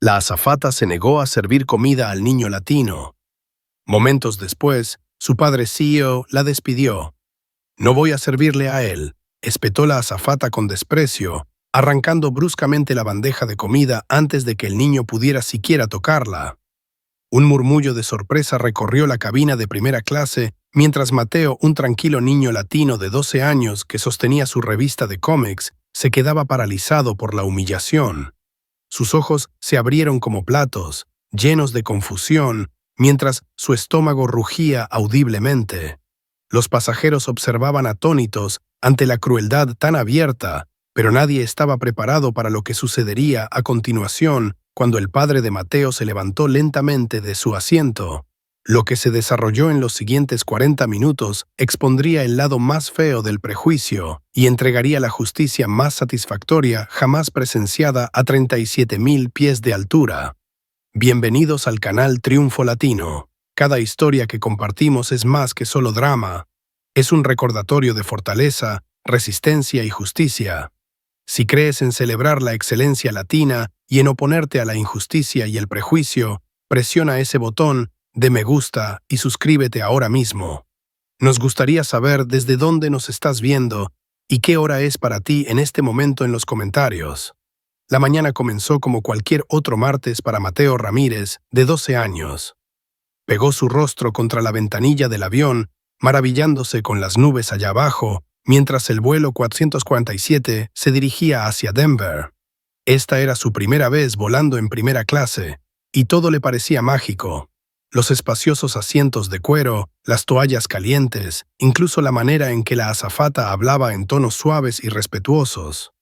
La azafata se negó a servir comida al niño latino. Momentos después, su padre CEO la despidió. «No voy a servirle a él», espetó la azafata con desprecio, arrancando bruscamente la bandeja de comida antes de que el niño pudiera siquiera tocarla. Un murmullo de sorpresa recorrió la cabina de primera clase mientras Mateo, un tranquilo niño latino de 12 años que sostenía su revista de cómics, se quedaba paralizado por la humillación. Sus ojos se abrieron como platos, llenos de confusión, mientras su estómago rugía audiblemente. Los pasajeros observaban atónitos ante la crueldad tan abierta, pero nadie estaba preparado para lo que sucedería a continuación cuando el padre de Mateo se levantó lentamente de su asiento. Lo que se desarrolló en los siguientes 40 minutos expondría el lado más feo del prejuicio y entregaría la justicia más satisfactoria jamás presenciada a 37.000 pies de altura. Bienvenidos al canal Triunfo Latino. Cada historia que compartimos es más que solo drama. Es un recordatorio de fortaleza, resistencia y justicia. Si crees en celebrar la excelencia latina y en oponerte a la injusticia y el prejuicio, presiona ese botón de me gusta y suscríbete ahora mismo. Nos gustaría saber desde dónde nos estás viendo y qué hora es para ti en este momento en los comentarios. La mañana comenzó como cualquier otro martes para Mateo Ramírez, de 12 años. Pegó su rostro contra la ventanilla del avión, maravillándose con las nubes allá abajo, mientras el vuelo 447 se dirigía hacia Denver. Esta era su primera vez volando en primera clase, y todo le parecía mágico. Los espaciosos asientos de cuero, las toallas calientes, incluso la manera en que la azafata hablaba en tonos suaves y respetuosos.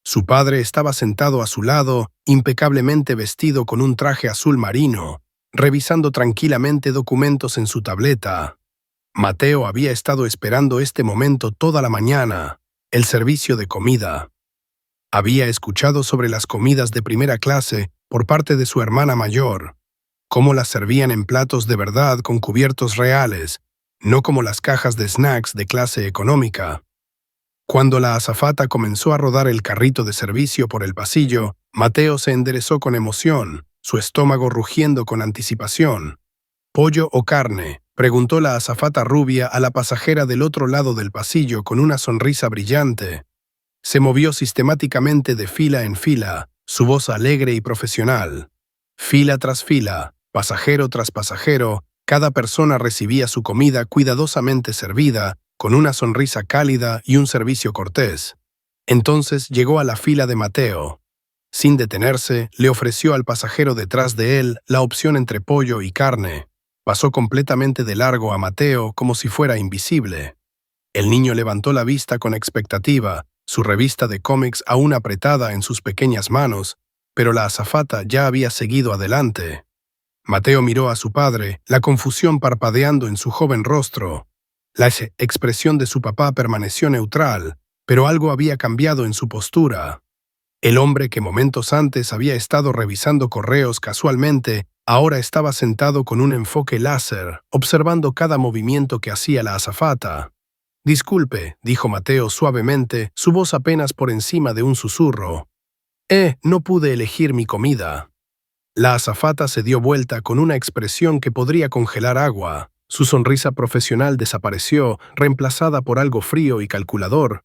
Su padre estaba sentado a su lado, impecablemente vestido con un traje azul marino, revisando tranquilamente documentos en su tableta. Mateo había estado esperando este momento toda la mañana, el servicio de comida. Había escuchado sobre las comidas de primera clase por parte de su hermana mayor, cómo las servían en platos de verdad con cubiertos reales, no como las cajas de snacks de clase económica. Cuando la azafata comenzó a rodar el carrito de servicio por el pasillo, Mateo se enderezó con emoción, su estómago rugiendo con anticipación. «¿Pollo o carne?», preguntó la azafata rubia a la pasajera del otro lado del pasillo con una sonrisa brillante. Se movió sistemáticamente de fila en fila, su voz alegre y profesional. Fila tras fila, pasajero tras pasajero, cada persona recibía su comida cuidadosamente servida, con una sonrisa cálida y un servicio cortés. Entonces llegó a la fila de Mateo. Sin detenerse, le ofreció al pasajero detrás de él la opción entre pollo y carne. Pasó completamente de largo a Mateo como si fuera invisible. El niño levantó la vista con expectativa, su revista de cómics aún apretada en sus pequeñas manos, pero la azafata ya había seguido adelante. Mateo miró a su padre, la confusión parpadeando en su joven rostro. La expresión de su papá permaneció neutral, pero algo había cambiado en su postura. El hombre que momentos antes había estado revisando correos casualmente, ahora estaba sentado con un enfoque láser, observando cada movimiento que hacía la azafata. «Disculpe», dijo Mateo suavemente, su voz apenas por encima de un susurro. No pude elegir mi comida». La azafata se dio vuelta con una expresión que podría congelar agua. Su sonrisa profesional desapareció, reemplazada por algo frío y calculador.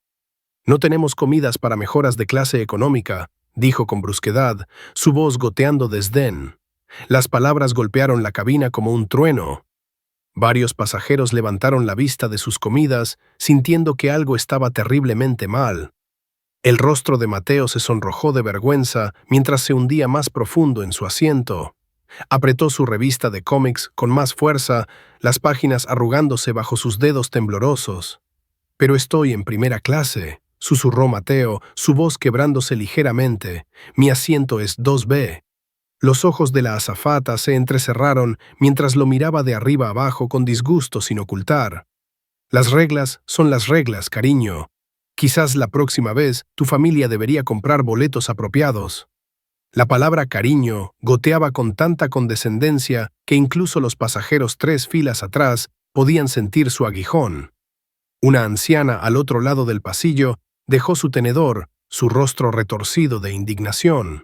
«No tenemos comidas para mejoras de clase económica», dijo con brusquedad, su voz goteando desdén. Las palabras golpearon la cabina como un trueno. Varios pasajeros levantaron la vista de sus comidas, sintiendo que algo estaba terriblemente mal. El rostro de Mateo se sonrojó de vergüenza mientras se hundía más profundo en su asiento. Apretó su revista de cómics con más fuerza, las páginas arrugándose bajo sus dedos temblorosos. «Pero estoy en primera clase», susurró Mateo, su voz quebrándose ligeramente. «Mi asiento es 2B». Los ojos de la azafata se entrecerraron mientras lo miraba de arriba abajo con disgusto sin ocultar. «Las reglas son las reglas, cariño. Quizás la próxima vez tu familia debería comprar boletos apropiados». La palabra cariño goteaba con tanta condescendencia que incluso los pasajeros 3 filas atrás podían sentir su aguijón. Una anciana al otro lado del pasillo dejó su tenedor, su rostro retorcido de indignación.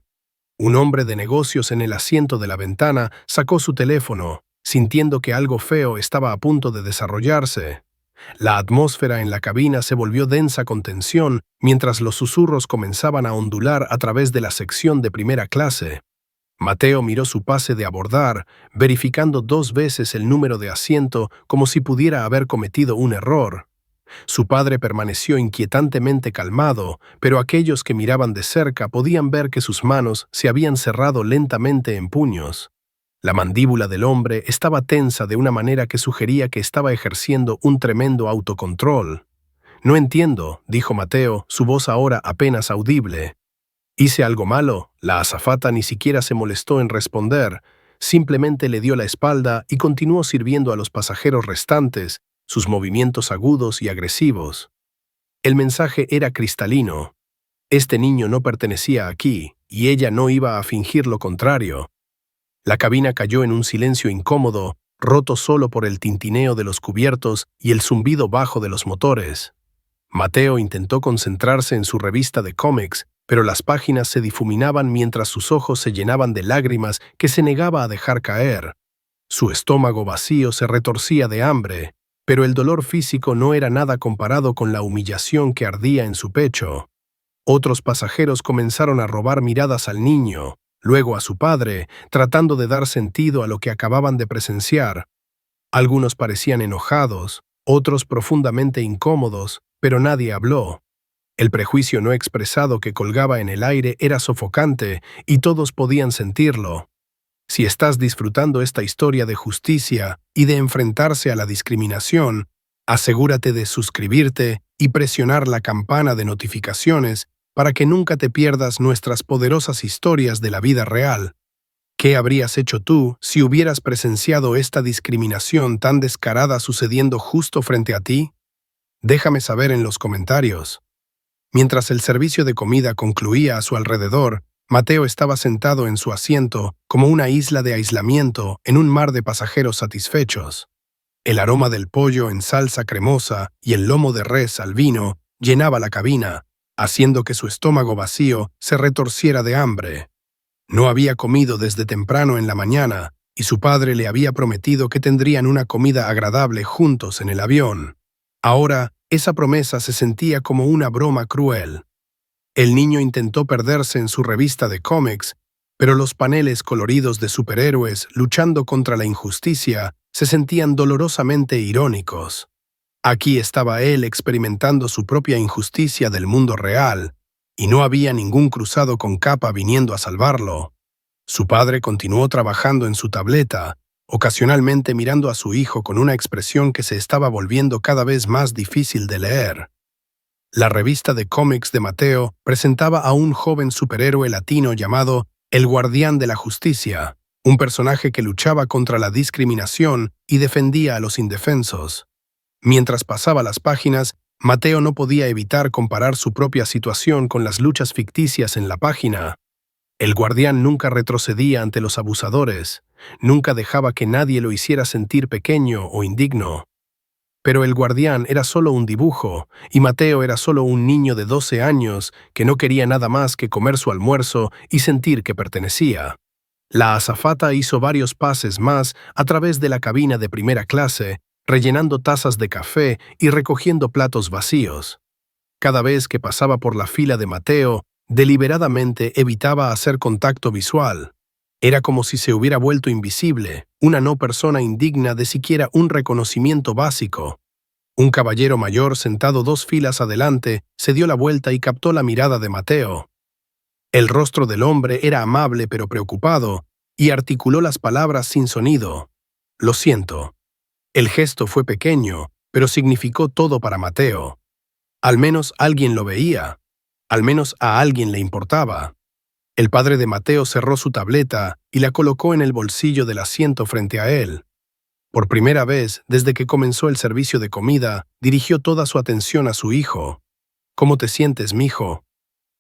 Un hombre de negocios en el asiento de la ventana sacó su teléfono, sintiendo que algo feo estaba a punto de desarrollarse. La atmósfera en la cabina se volvió densa con tensión mientras los susurros comenzaban a ondular a través de la sección de primera clase. Mateo miró su pase de abordar, verificando 2 veces el número de asiento como si pudiera haber cometido un error. Su padre permaneció inquietantemente calmado, pero aquellos que miraban de cerca podían ver que sus manos se habían cerrado lentamente en puños. La mandíbula del hombre estaba tensa de una manera que sugería que estaba ejerciendo un tremendo autocontrol. «No entiendo», dijo Mateo, su voz ahora apenas audible. «¿Hice algo malo?». La azafata ni siquiera se molestó en responder, simplemente le dio la espalda y continuó sirviendo a los pasajeros restantes, sus movimientos agudos y agresivos. El mensaje era cristalino. Este niño no pertenecía aquí, y ella no iba a fingir lo contrario. La cabina cayó en un silencio incómodo, roto solo por el tintineo de los cubiertos y el zumbido bajo de los motores. Mateo intentó concentrarse en su revista de cómics, pero las páginas se difuminaban mientras sus ojos se llenaban de lágrimas que se negaba a dejar caer. Su estómago vacío se retorcía de hambre, pero el dolor físico no era nada comparado con la humillación que ardía en su pecho. Otros pasajeros comenzaron a robar miradas al niño, luego a su padre, tratando de dar sentido a lo que acababan de presenciar. Algunos parecían enojados, otros profundamente incómodos, pero nadie habló. El prejuicio no expresado que colgaba en el aire era sofocante y todos podían sentirlo. Si estás disfrutando esta historia de justicia y de enfrentarse a la discriminación, asegúrate de suscribirte y presionar la campana de notificaciones para que nunca te pierdas nuestras poderosas historias de la vida real. ¿Qué habrías hecho tú si hubieras presenciado esta discriminación tan descarada sucediendo justo frente a ti? Déjame saber en los comentarios. Mientras el servicio de comida concluía a su alrededor, Mateo estaba sentado en su asiento como una isla de aislamiento en un mar de pasajeros satisfechos. El aroma del pollo en salsa cremosa y el lomo de res al vino llenaba la cabina, haciendo que su estómago vacío se retorciera de hambre. No había comido desde temprano en la mañana, y su padre le había prometido que tendrían una comida agradable juntos en el avión. Ahora, esa promesa se sentía como una broma cruel. El niño intentó perderse en su revista de cómics, pero los paneles coloridos de superhéroes luchando contra la injusticia se sentían dolorosamente irónicos. Aquí estaba él experimentando su propia injusticia del mundo real, y no había ningún cruzado con capa viniendo a salvarlo. Su padre continuó trabajando en su tableta, ocasionalmente mirando a su hijo con una expresión que se estaba volviendo cada vez más difícil de leer. La revista de cómics de Mateo presentaba a un joven superhéroe latino llamado El Guardián de la Justicia, un personaje que luchaba contra la discriminación y defendía a los indefensos. Mientras pasaba las páginas, Mateo no podía evitar comparar su propia situación con las luchas ficticias en la página. El guardián nunca retrocedía ante los abusadores, nunca dejaba que nadie lo hiciera sentir pequeño o indigno. Pero el guardián era solo un dibujo, y Mateo era solo un niño de 12 años que no quería nada más que comer su almuerzo y sentir que pertenecía. La azafata hizo varios pases más a través de la cabina de primera clase, rellenando tazas de café y recogiendo platos vacíos. Cada vez que pasaba por la fila de Mateo, deliberadamente evitaba hacer contacto visual. Era como si se hubiera vuelto invisible, una no persona indigna de siquiera un reconocimiento básico. Un caballero mayor sentado 2 filas adelante se dio la vuelta y captó la mirada de Mateo. El rostro del hombre era amable pero preocupado, y articuló las palabras sin sonido. «Lo siento». El gesto fue pequeño, pero significó todo para Mateo. Al menos alguien lo veía. Al menos a alguien le importaba. El padre de Mateo cerró su tableta y la colocó en el bolsillo del asiento frente a él. Por primera vez, desde que comenzó el servicio de comida, dirigió toda su atención a su hijo. «¿Cómo te sientes, mijo?»,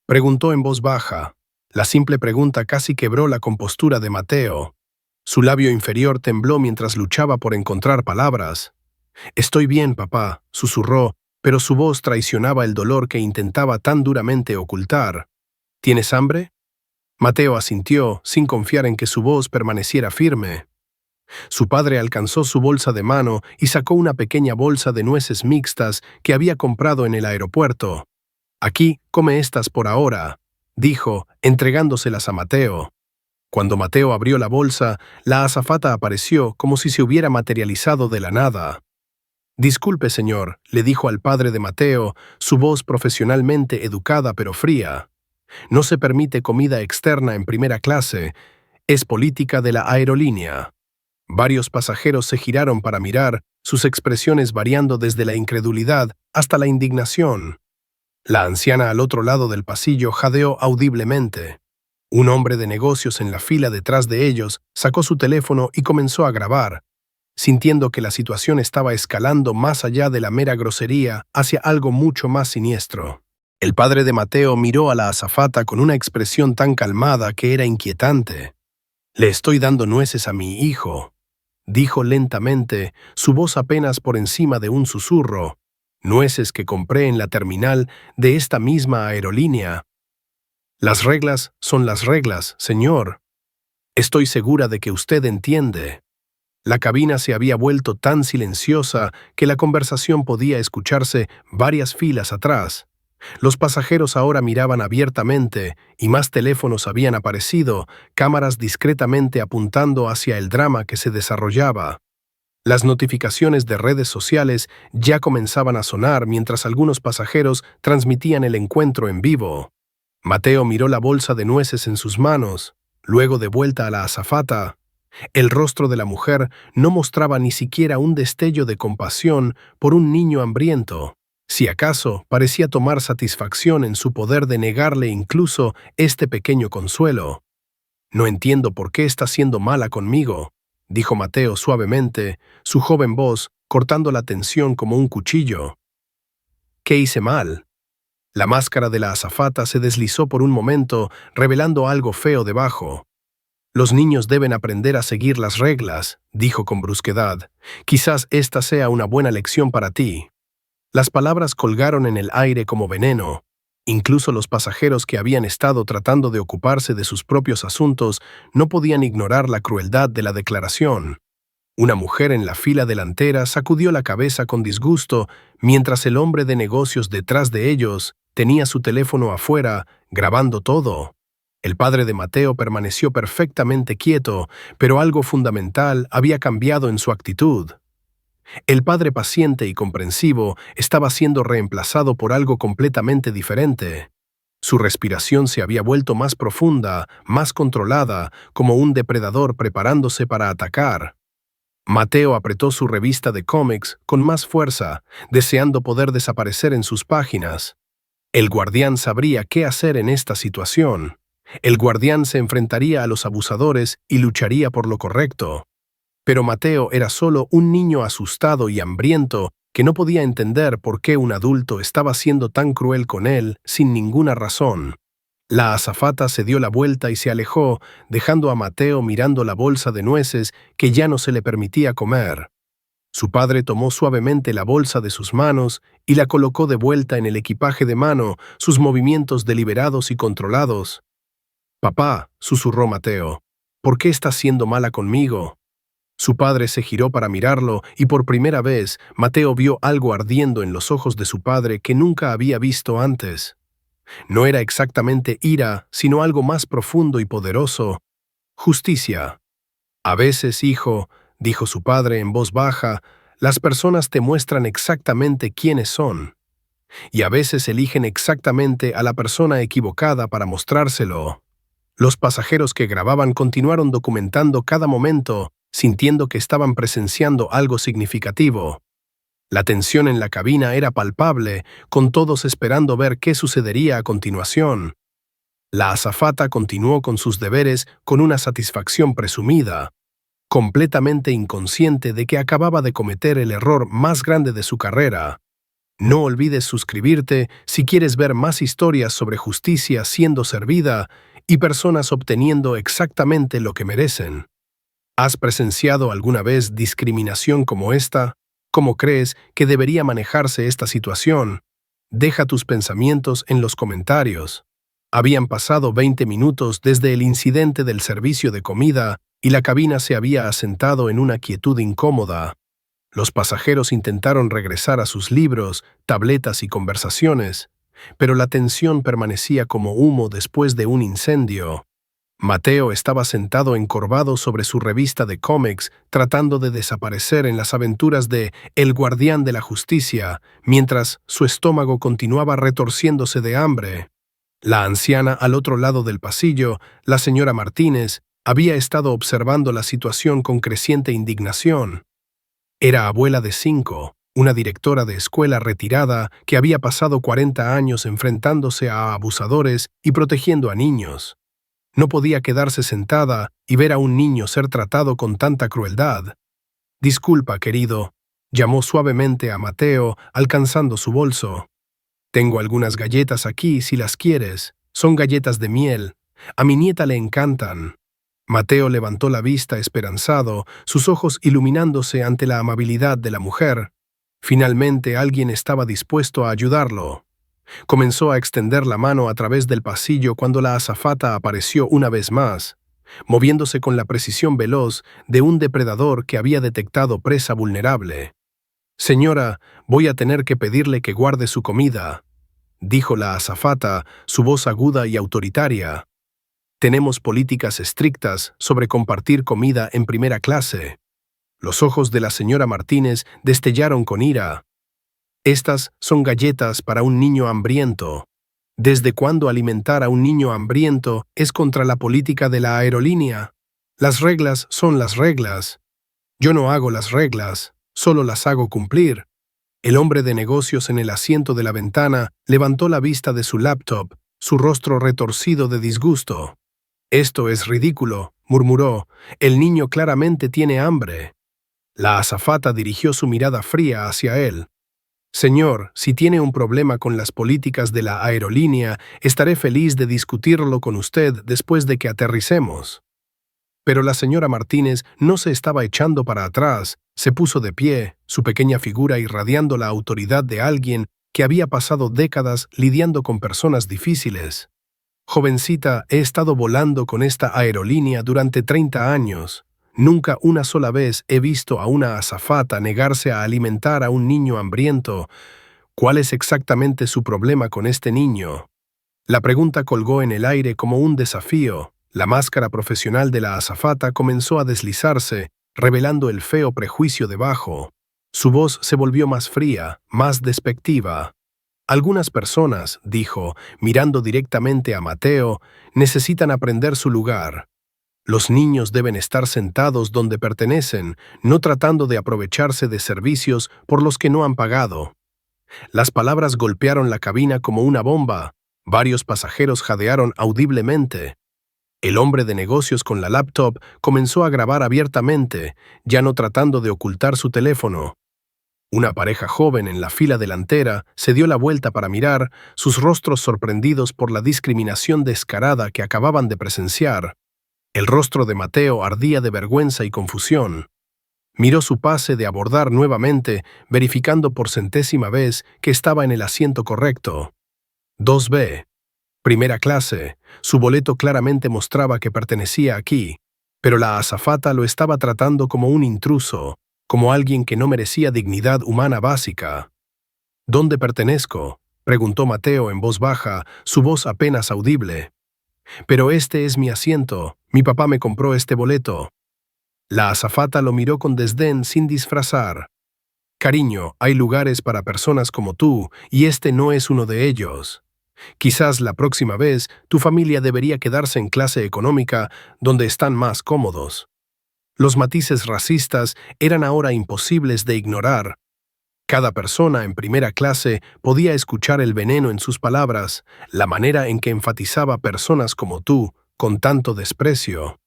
preguntó en voz baja. La simple pregunta casi quebró la compostura de Mateo. Su labio inferior tembló mientras luchaba por encontrar palabras. «Estoy bien, papá», susurró, pero su voz traicionaba el dolor que intentaba tan duramente ocultar. «¿Tienes hambre?». Mateo asintió, sin confiar en que su voz permaneciera firme. Su padre alcanzó su bolsa de mano y sacó una pequeña bolsa de nueces mixtas que había comprado en el aeropuerto. «Aquí, come estas por ahora», dijo, entregándoselas a Mateo. Cuando Mateo abrió la bolsa, la azafata apareció como si se hubiera materializado de la nada. «Disculpe, señor», le dijo al padre de Mateo, su voz profesionalmente educada pero fría. «No se permite comida externa en primera clase. Es política de la aerolínea». Varios pasajeros se giraron para mirar, sus expresiones variando desde la incredulidad hasta la indignación. La anciana al otro lado del pasillo jadeó audiblemente. Un hombre de negocios en la fila detrás de ellos sacó su teléfono y comenzó a grabar, sintiendo que la situación estaba escalando más allá de la mera grosería hacia algo mucho más siniestro. El padre de Mateo miró a la azafata con una expresión tan calmada que era inquietante. «Le estoy dando nueces a mi hijo», dijo lentamente, su voz apenas por encima de un susurro. «Nueces que compré en la terminal de esta misma aerolínea. Las reglas son las reglas, señor. Estoy segura de que usted entiende». La cabina se había vuelto tan silenciosa que la conversación podía escucharse varias filas atrás. Los pasajeros ahora miraban abiertamente y más teléfonos habían aparecido, cámaras discretamente apuntando hacia el drama que se desarrollaba. Las notificaciones de redes sociales ya comenzaban a sonar mientras algunos pasajeros transmitían el encuentro en vivo. Mateo miró la bolsa de nueces en sus manos, luego de vuelta a la azafata. El rostro de la mujer no mostraba ni siquiera un destello de compasión por un niño hambriento. Si acaso, parecía tomar satisfacción en su poder de negarle incluso este pequeño consuelo. «No entiendo por qué está siendo mala conmigo», dijo Mateo suavemente, su joven voz cortando la tensión como un cuchillo. «¿Qué hice mal?». La máscara de la azafata se deslizó por un momento, revelando algo feo debajo. «Los niños deben aprender a seguir las reglas», dijo con brusquedad. «Quizás esta sea una buena lección para ti». Las palabras colgaron en el aire como veneno. Incluso los pasajeros que habían estado tratando de ocuparse de sus propios asuntos no podían ignorar la crueldad de la declaración. Una mujer en la fila delantera sacudió la cabeza con disgusto, mientras el hombre de negocios detrás de ellos tenía su teléfono afuera, grabando todo. El padre de Mateo permaneció perfectamente quieto, pero algo fundamental había cambiado en su actitud. El padre paciente y comprensivo estaba siendo reemplazado por algo completamente diferente. Su respiración se había vuelto más profunda, más controlada, como un depredador preparándose para atacar. Mateo apretó su revista de cómics con más fuerza, deseando poder desaparecer en sus páginas. El guardián sabría qué hacer en esta situación. El guardián se enfrentaría a los abusadores y lucharía por lo correcto. Pero Mateo era solo un niño asustado y hambriento que no podía entender por qué un adulto estaba siendo tan cruel con él sin ninguna razón. La azafata se dio la vuelta y se alejó, dejando a Mateo mirando la bolsa de nueces que ya no se le permitía comer. Su padre tomó suavemente la bolsa de sus manos y la colocó de vuelta en el equipaje de mano, sus movimientos deliberados y controlados. «Papá», susurró Mateo, «¿por qué estás siendo mala conmigo?». Su padre se giró para mirarlo y por primera vez Mateo vio algo ardiendo en los ojos de su padre que nunca había visto antes. No era exactamente ira, sino algo más profundo y poderoso: justicia. «A veces, hijo», dijo su padre en voz baja, «las personas te muestran exactamente quiénes son. Y a veces eligen exactamente a la persona equivocada para mostrárselo». Los pasajeros que grababan continuaron documentando cada momento, sintiendo que estaban presenciando algo significativo. La tensión en la cabina era palpable, con todos esperando ver qué sucedería a continuación. La azafata continuó con sus deberes con una satisfacción presumida, completamente inconsciente de que acababa de cometer el error más grande de su carrera. No olvides suscribirte si quieres ver más historias sobre justicia siendo servida y personas obteniendo exactamente lo que merecen. ¿Has presenciado alguna vez discriminación como esta? ¿Cómo crees que debería manejarse esta situación? Deja tus pensamientos en los comentarios. Habían pasado 20 minutos desde el incidente del servicio de comida y la cabina se había asentado en una quietud incómoda. Los pasajeros intentaron regresar a sus libros, tabletas y conversaciones, pero la tensión permanecía como humo después de un incendio. Mateo estaba sentado encorvado sobre su revista de cómics, tratando de desaparecer en las aventuras de El Guardián de la Justicia, mientras su estómago continuaba retorciéndose de hambre. La anciana al otro lado del pasillo, la señora Martínez, había estado observando la situación con creciente indignación. Era abuela de 5, una directora de escuela retirada que había pasado 40 años enfrentándose a abusadores y protegiendo a niños. No podía quedarse sentada y ver a un niño ser tratado con tanta crueldad. «Disculpa, querido», llamó suavemente a Mateo, alcanzando su bolso. «Tengo algunas galletas aquí si las quieres. Son galletas de miel. A mi nieta le encantan». Mateo levantó la vista esperanzado, sus ojos iluminándose ante la amabilidad de la mujer. Finalmente alguien estaba dispuesto a ayudarlo. Comenzó a extender la mano a través del pasillo cuando la azafata apareció una vez más, moviéndose con la precisión veloz de un depredador que había detectado presa vulnerable. «Señora, voy a tener que pedirle que guarde su comida», dijo la azafata, su voz aguda y autoritaria. «Tenemos políticas estrictas sobre compartir comida en primera clase». Los ojos de la señora Martínez destellaron con ira. «Estas son galletas para un niño hambriento. ¿Desde cuándo alimentar a un niño hambriento es contra la política de la aerolínea? Las reglas son las reglas. Yo no hago las reglas, solo las hago cumplir». El hombre de negocios en el asiento de la ventana levantó la vista de su laptop, su rostro retorcido de disgusto. «Esto es ridículo», murmuró. «El niño claramente tiene hambre». La azafata dirigió su mirada fría hacia él. «Señor, si tiene un problema con las políticas de la aerolínea, estaré feliz de discutirlo con usted después de que aterricemos». Pero la señora Martínez no se estaba echando para atrás, se puso de pie, su pequeña figura irradiando la autoridad de alguien que había pasado décadas lidiando con personas difíciles. «Jovencita, he estado volando con esta aerolínea durante 30 años. Nunca una sola vez he visto a una azafata negarse a alimentar a un niño hambriento. ¿Cuál es exactamente su problema con este niño?». La pregunta colgó en el aire como un desafío. La máscara profesional de la azafata comenzó a deslizarse, revelando el feo prejuicio debajo. Su voz se volvió más fría, más despectiva. «Algunas personas», dijo, mirando directamente a Mateo, «necesitan aprender su lugar. Los niños deben estar sentados donde pertenecen, no tratando de aprovecharse de servicios por los que no han pagado». Las palabras golpearon la cabina como una bomba. Varios pasajeros jadearon audiblemente. El hombre de negocios con la laptop comenzó a grabar abiertamente, ya no tratando de ocultar su teléfono. Una pareja joven en la fila delantera se dio la vuelta para mirar, sus rostros sorprendidos por la discriminación descarada que acababan de presenciar. El rostro de Mateo ardía de vergüenza y confusión. Miró su pase de abordar nuevamente, verificando por centésima vez que estaba en el asiento correcto. 2B. Primera clase. Su boleto claramente mostraba que pertenecía aquí, pero la azafata lo estaba tratando como un intruso, como alguien que no merecía dignidad humana básica. «¿Dónde pertenezco?», preguntó Mateo en voz baja, su voz apenas audible. «Pero este es mi asiento. Mi papá me compró este boleto». La azafata lo miró con desdén sin disfrazar. «Cariño, hay lugares para personas como tú, y este no es uno de ellos. Quizás la próxima vez tu familia debería quedarse en clase económica, donde están más cómodos». Los matices racistas eran ahora imposibles de ignorar. Cada persona en primera clase podía escuchar el veneno en sus palabras, la manera en que enfatizaba personas como tú, con tanto desprecio.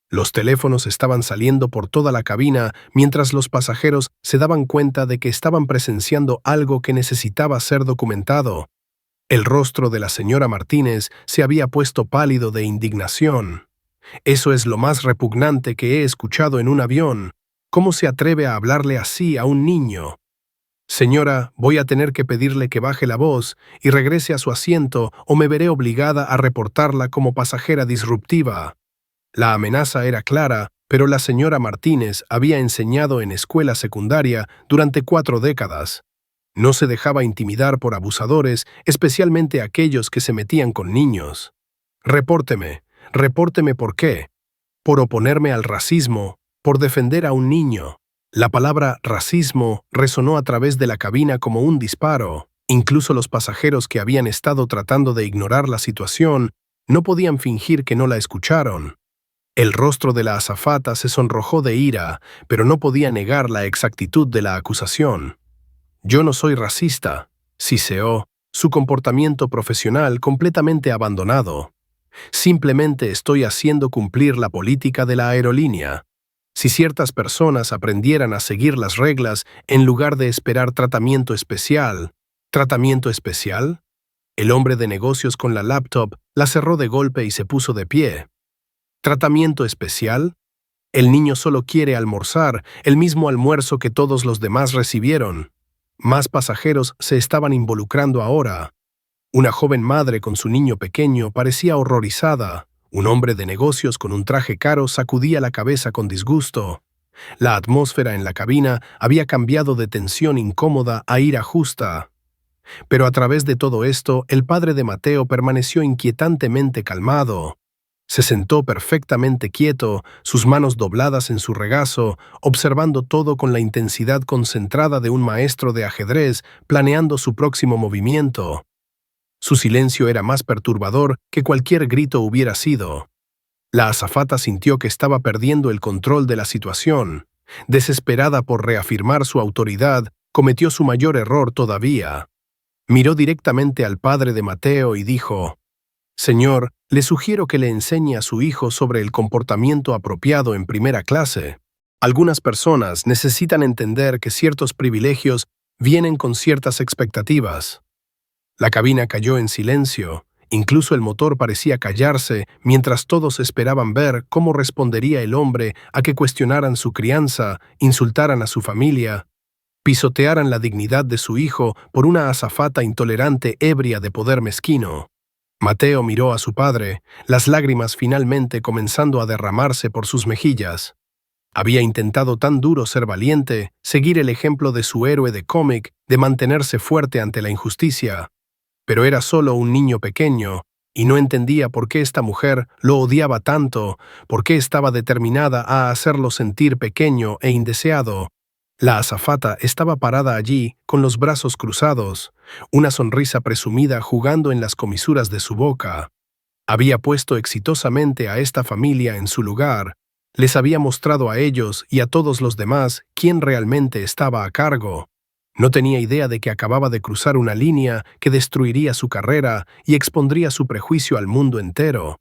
Los teléfonos estaban saliendo por toda la cabina mientras los pasajeros se daban cuenta de que estaban presenciando algo que necesitaba ser documentado. El rostro de la señora Martínez se había puesto pálido de indignación. «Eso es lo más repugnante que he escuchado en un avión. ¿Cómo se atreve a hablarle así a un niño?». Señora, voy a tener que pedirle que baje la voz y regrese a su asiento o me veré obligada a reportarla como pasajera disruptiva. La amenaza era clara, pero la señora Martínez había enseñado en escuela secundaria durante 4 décadas. No se dejaba intimidar por abusadores, especialmente aquellos que se metían con niños. Repórteme, repórteme por qué. Por oponerme al racismo, por defender a un niño. La palabra racismo resonó a través de la cabina como un disparo. Incluso los pasajeros que habían estado tratando de ignorar la situación no podían fingir que no la escucharon. El rostro de la azafata se sonrojó de ira, pero no podía negar la exactitud de la acusación. Yo no soy racista, siseó, su comportamiento profesional completamente abandonado. Simplemente estoy haciendo cumplir la política de la aerolínea. Si ciertas personas aprendieran a seguir las reglas en lugar de esperar tratamiento especial. ¿Tratamiento especial? El hombre de negocios con la laptop la cerró de golpe y se puso de pie. ¿Tratamiento especial? El niño solo quiere almorzar, el mismo almuerzo que todos los demás recibieron. Más pasajeros se estaban involucrando ahora. Una joven madre con su niño pequeño parecía horrorizada. Un hombre de negocios con un traje caro sacudía la cabeza con disgusto. La atmósfera en la cabina había cambiado de tensión incómoda a ira justa. Pero a través de todo esto, el padre de Mateo permaneció inquietantemente calmado. Se sentó perfectamente quieto, sus manos dobladas en su regazo, observando todo con la intensidad concentrada de un maestro de ajedrez planeando su próximo movimiento. Su silencio era más perturbador que cualquier grito hubiera sido. La azafata sintió que estaba perdiendo el control de la situación. Desesperada por reafirmar su autoridad, cometió su mayor error todavía. Miró directamente al padre de Mateo y dijo: «Señor, le sugiero que le enseñe a su hijo sobre el comportamiento apropiado en primera clase. Algunas personas necesitan entender que ciertos privilegios vienen con ciertas expectativas». La cabina cayó en silencio. Incluso el motor parecía callarse mientras todos esperaban ver cómo respondería el hombre a que cuestionaran su crianza, insultaran a su familia, pisotearan la dignidad de su hijo por una azafata intolerante ebria de poder mezquino. Mateo miró a su padre, las lágrimas finalmente comenzando a derramarse por sus mejillas. Había intentado tan duro ser valiente, seguir el ejemplo de su héroe de cómic, de mantenerse fuerte ante la injusticia. Pero era solo un niño pequeño, y no entendía por qué esta mujer lo odiaba tanto, por qué estaba determinada a hacerlo sentir pequeño e indeseado. La azafata estaba parada allí, con los brazos cruzados, una sonrisa presumida jugando en las comisuras de su boca. Había puesto exitosamente a esta familia en su lugar, les había mostrado a ellos y a todos los demás quién realmente estaba a cargo. No tenía idea de que acababa de cruzar una línea que destruiría su carrera y expondría su prejuicio al mundo entero.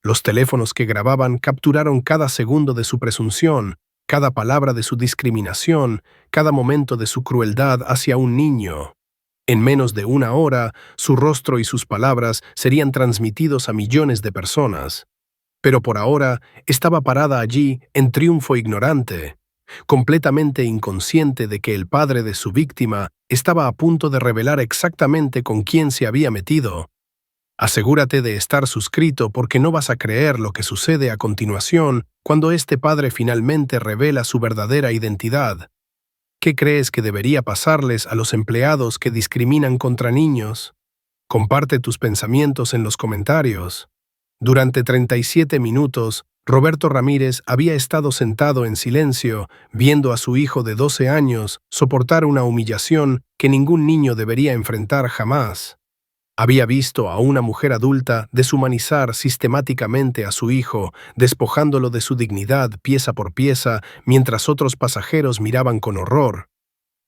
Los teléfonos que grababan capturaron cada segundo de su presunción, cada palabra de su discriminación, cada momento de su crueldad hacia un niño. En menos de una hora, su rostro y sus palabras serían transmitidos a millones de personas. Pero por ahora estaba parada allí en triunfo ignorante, completamente inconsciente de que el padre de su víctima estaba a punto de revelar exactamente con quién se había metido. Asegúrate de estar suscrito porque no vas a creer lo que sucede a continuación cuando este padre finalmente revela su verdadera identidad. ¿Qué crees que debería pasarles a los empleados que discriminan contra niños? Comparte tus pensamientos en los comentarios. Durante 37 minutos, Roberto Ramírez había estado sentado en silencio, viendo a su hijo de 12 años soportar una humillación que ningún niño debería enfrentar jamás. Había visto a una mujer adulta deshumanizar sistemáticamente a su hijo, despojándolo de su dignidad pieza por pieza, mientras otros pasajeros miraban con horror.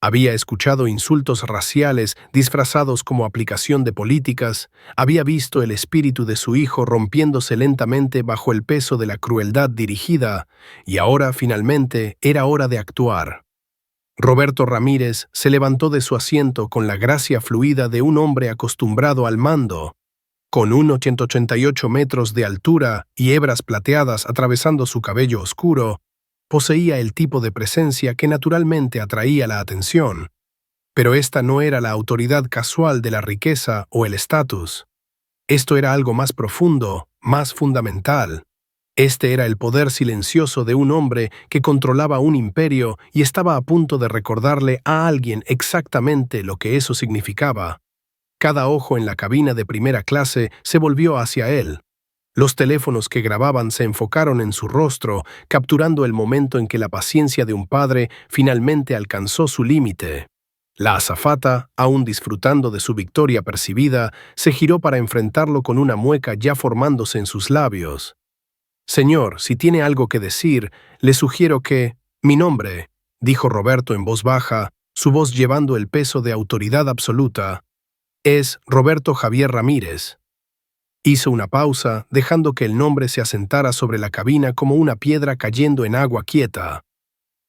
Había escuchado insultos raciales disfrazados como aplicación de políticas, había visto el espíritu de su hijo rompiéndose lentamente bajo el peso de la crueldad dirigida, y ahora, finalmente, era hora de actuar. Roberto Ramírez se levantó de su asiento con la gracia fluida de un hombre acostumbrado al mando. Con 1,88 metros de altura y hebras plateadas atravesando su cabello oscuro, poseía el tipo de presencia que naturalmente atraía la atención. Pero esta no era la autoridad casual de la riqueza o el estatus. Esto era algo más profundo, más fundamental. Este era el poder silencioso de un hombre que controlaba un imperio y estaba a punto de recordarle a alguien exactamente lo que eso significaba. Cada ojo en la cabina de primera clase se volvió hacia él. Los teléfonos que grababan se enfocaron en su rostro, capturando el momento en que la paciencia de un padre finalmente alcanzó su límite. La azafata, aún disfrutando de su victoria percibida, se giró para enfrentarlo con una mueca ya formándose en sus labios. «Señor, si tiene algo que decir, le sugiero que... Mi nombre», dijo Roberto en voz baja, su voz llevando el peso de autoridad absoluta, «es Roberto Javier Ramírez». Hizo una pausa, dejando que el nombre se asentara sobre la cabina como una piedra cayendo en agua quieta.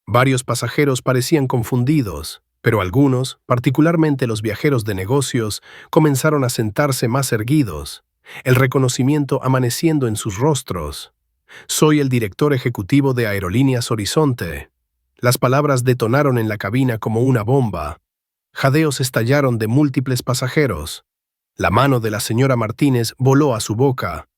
Varios pasajeros parecían confundidos, pero algunos, particularmente los viajeros de negocios, comenzaron a sentarse más erguidos, el reconocimiento amaneciendo en sus rostros. «Soy el director ejecutivo de Aerolíneas Horizonte». Las palabras detonaron en la cabina como una bomba. Jadeos estallaron de múltiples pasajeros. La mano de la señora Martínez voló a su boca.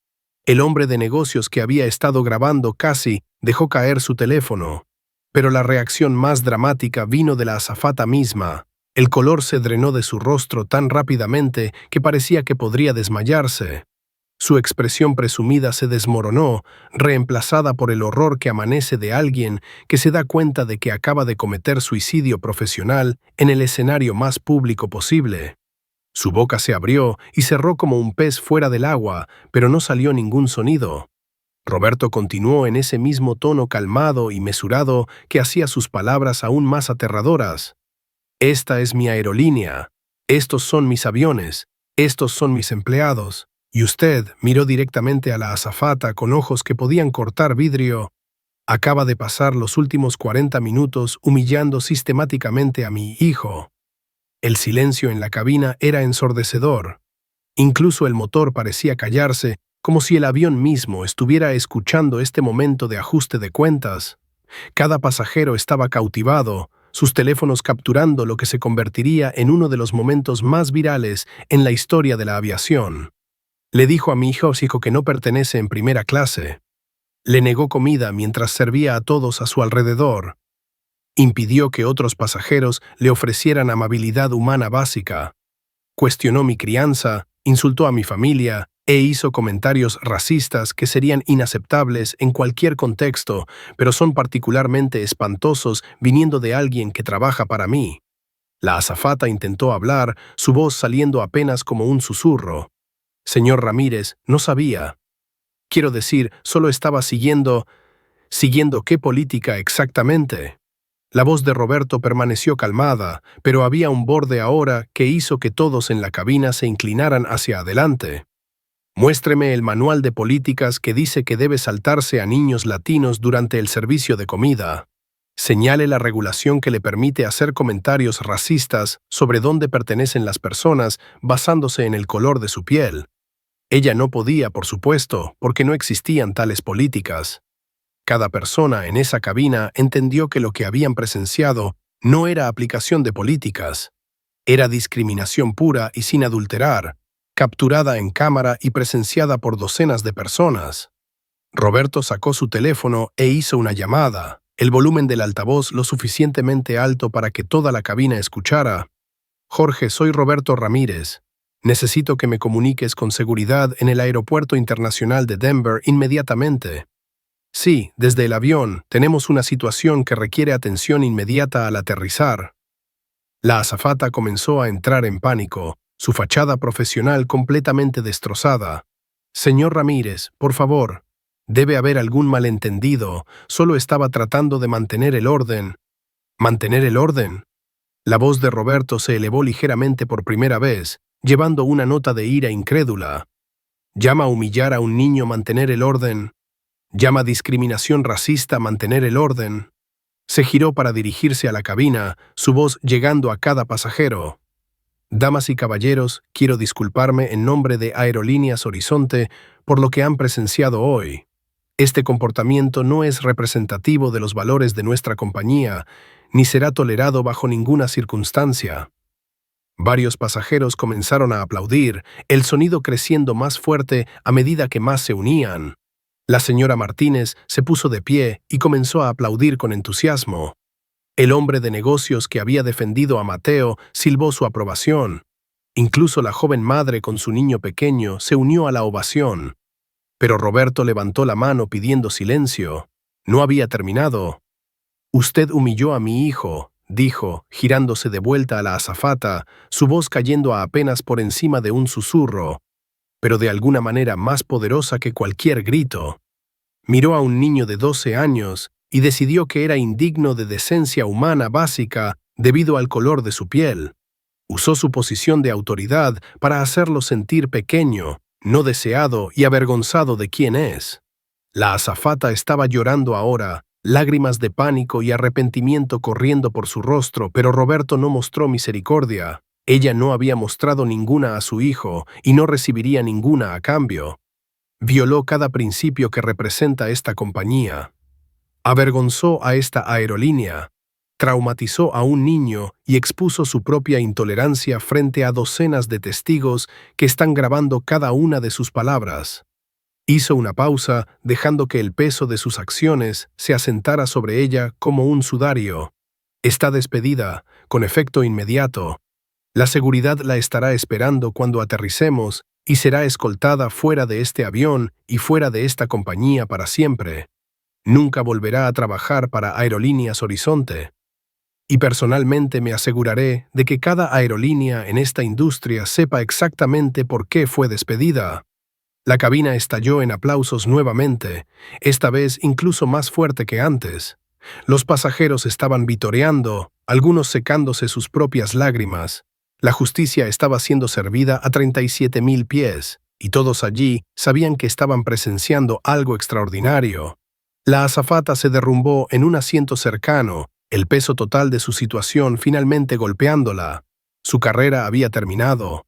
El hombre de negocios que había estado grabando casi dejó caer su teléfono. Pero la reacción más dramática vino de la azafata misma. El color se drenó de su rostro tan rápidamente que parecía que podría desmayarse. Su expresión presumida se desmoronó, reemplazada por el horror que amanece de alguien que se da cuenta de que acaba de cometer suicidio profesional en el escenario más público posible. Su boca se abrió y cerró como un pez fuera del agua, pero no salió ningún sonido. Roberto continuó en ese mismo tono calmado y mesurado que hacía sus palabras aún más aterradoras. «Esta es mi aerolínea. Estos son mis aviones. Estos son mis empleados». Y usted miró directamente a la azafata con ojos que podían cortar vidrio. «Acaba de pasar los últimos 40 minutos humillando sistemáticamente a mi hijo». El silencio en la cabina era ensordecedor. Incluso el motor parecía callarse, como si el avión mismo estuviera escuchando este momento de ajuste de cuentas. Cada pasajero estaba cautivado, sus teléfonos capturando lo que se convertiría en uno de los momentos más virales en la historia de la aviación. Le dijo a mi hijo que no pertenece en primera clase. Le negó comida mientras servía a todos a su alrededor. Impidió que otros pasajeros le ofrecieran amabilidad humana básica. Cuestionó mi crianza, insultó a mi familia e hizo comentarios racistas que serían inaceptables en cualquier contexto, pero son particularmente espantosos viniendo de alguien que trabaja para mí. La azafata intentó hablar, su voz saliendo apenas como un susurro. «Señor Ramírez, no sabía. Quiero decir, solo estaba siguiendo... ¿Siguiendo qué política exactamente?» La voz de Roberto permaneció calmada, pero había un borde ahora que hizo que todos en la cabina se inclinaran hacia adelante. «Muéstreme el manual de políticas que dice que debe saltarse a niños latinos durante el servicio de comida. Señale la regulación que le permite hacer comentarios racistas sobre dónde pertenecen las personas basándose en el color de su piel». Ella no podía, por supuesto, porque no existían tales políticas. Cada persona en esa cabina entendió que lo que habían presenciado no era aplicación de políticas. Era discriminación pura y sin adulterar, capturada en cámara y presenciada por docenas de personas. Roberto sacó su teléfono e hizo una llamada, el volumen del altavoz lo suficientemente alto para que toda la cabina escuchara. «Jorge, soy Roberto Ramírez. Necesito que me comuniques con seguridad en el Aeropuerto Internacional de Denver inmediatamente». «Sí, desde el avión, tenemos una situación que requiere atención inmediata al aterrizar». La azafata comenzó a entrar en pánico, su fachada profesional completamente destrozada. «Señor Ramírez, por favor. Debe haber algún malentendido, solo estaba tratando de mantener el orden». «¿Mantener el orden?». La voz de Roberto se elevó ligeramente por primera vez, llevando una nota de ira incrédula. «¿Llama humillar a un niño mantener el orden? ¿Llama discriminación racista mantener el orden?». Se giró para dirigirse a la cabina, su voz llegando a cada pasajero. «Damas y caballeros, quiero disculparme en nombre de Aerolíneas Horizonte por lo que han presenciado hoy. Este comportamiento no es representativo de los valores de nuestra compañía, ni será tolerado bajo ninguna circunstancia. Varios pasajeros comenzaron a aplaudir, el sonido creciendo más fuerte a medida que más se unían. La señora Martínez se puso de pie y comenzó a aplaudir con entusiasmo. El hombre de negocios que había defendido a Mateo silbó su aprobación. Incluso la joven madre con su niño pequeño se unió a la ovación. Pero Roberto levantó la mano pidiendo silencio. No había terminado. «Usted humilló a mi hijo», dijo, girándose de vuelta a la azafata, su voz cayendo a apenas por encima de un susurro, pero de alguna manera más poderosa que cualquier grito. Miró a un niño de 12 años y decidió que era indigno de decencia humana básica debido al color de su piel. Usó su posición de autoridad para hacerlo sentir pequeño, no deseado y avergonzado de quién es. La azafata estaba llorando ahora, lágrimas de pánico y arrepentimiento corriendo por su rostro, pero Roberto no mostró misericordia. Ella no había mostrado ninguna a su hijo y no recibiría ninguna a cambio. Violó cada principio que representa esta compañía. Avergonzó a esta aerolínea. Traumatizó a un niño y expuso su propia intolerancia frente a docenas de testigos que están grabando cada una de sus palabras. Hizo una pausa, dejando que el peso de sus acciones se asentara sobre ella como un sudario. Está despedida, con efecto inmediato. La seguridad la estará esperando cuando aterricemos y será escoltada fuera de este avión y fuera de esta compañía para siempre. Nunca volverá a trabajar para Aerolíneas Horizonte. Y personalmente me aseguraré de que cada aerolínea en esta industria sepa exactamente por qué fue despedida. La cabina estalló en aplausos nuevamente, esta vez incluso más fuerte que antes. Los pasajeros estaban vitoreando, algunos secándose sus propias lágrimas. La justicia estaba siendo servida a 37.000 pies, y todos allí sabían que estaban presenciando algo extraordinario. La azafata se derrumbó en un asiento cercano, el peso total de su situación finalmente golpeándola. Su carrera había terminado.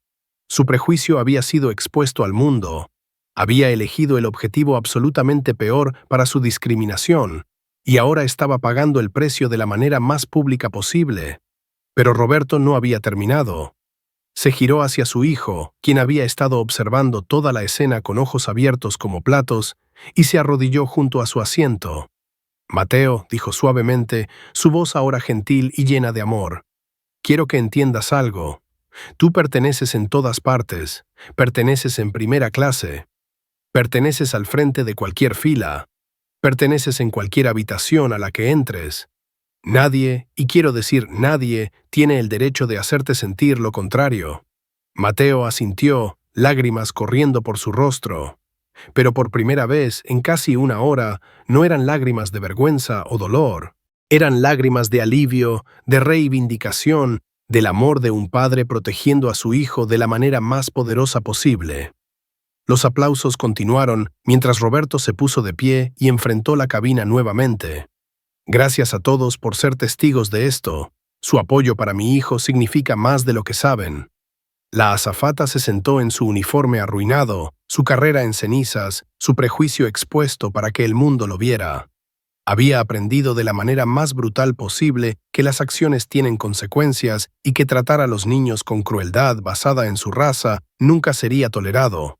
Su prejuicio había sido expuesto al mundo. Había elegido el objetivo absolutamente peor para su discriminación, y ahora estaba pagando el precio de la manera más pública posible. Pero Roberto no había terminado. Se giró hacia su hijo, quien había estado observando toda la escena con ojos abiertos como platos, y se arrodilló junto a su asiento. «Mateo», dijo suavemente, su voz ahora gentil y llena de amor, «quiero que entiendas algo. Tú perteneces en todas partes, perteneces en primera clase. Perteneces al frente de cualquier fila. Perteneces en cualquier habitación a la que entres. Nadie, y quiero decir nadie, tiene el derecho de hacerte sentir lo contrario». Mateo asintió, lágrimas corriendo por su rostro. Pero por primera vez en casi una hora no eran lágrimas de vergüenza o dolor. Eran lágrimas de alivio, de reivindicación, del amor de un padre protegiendo a su hijo de la manera más poderosa posible. Los aplausos continuaron mientras Roberto se puso de pie y enfrentó la cabina nuevamente. «Gracias a todos por ser testigos de esto. Su apoyo para mi hijo significa más de lo que saben». La azafata se sentó en su uniforme arruinado, su carrera en cenizas, su prejuicio expuesto para que el mundo lo viera. Había aprendido de la manera más brutal posible que las acciones tienen consecuencias y que tratar a los niños con crueldad basada en su raza nunca sería tolerado.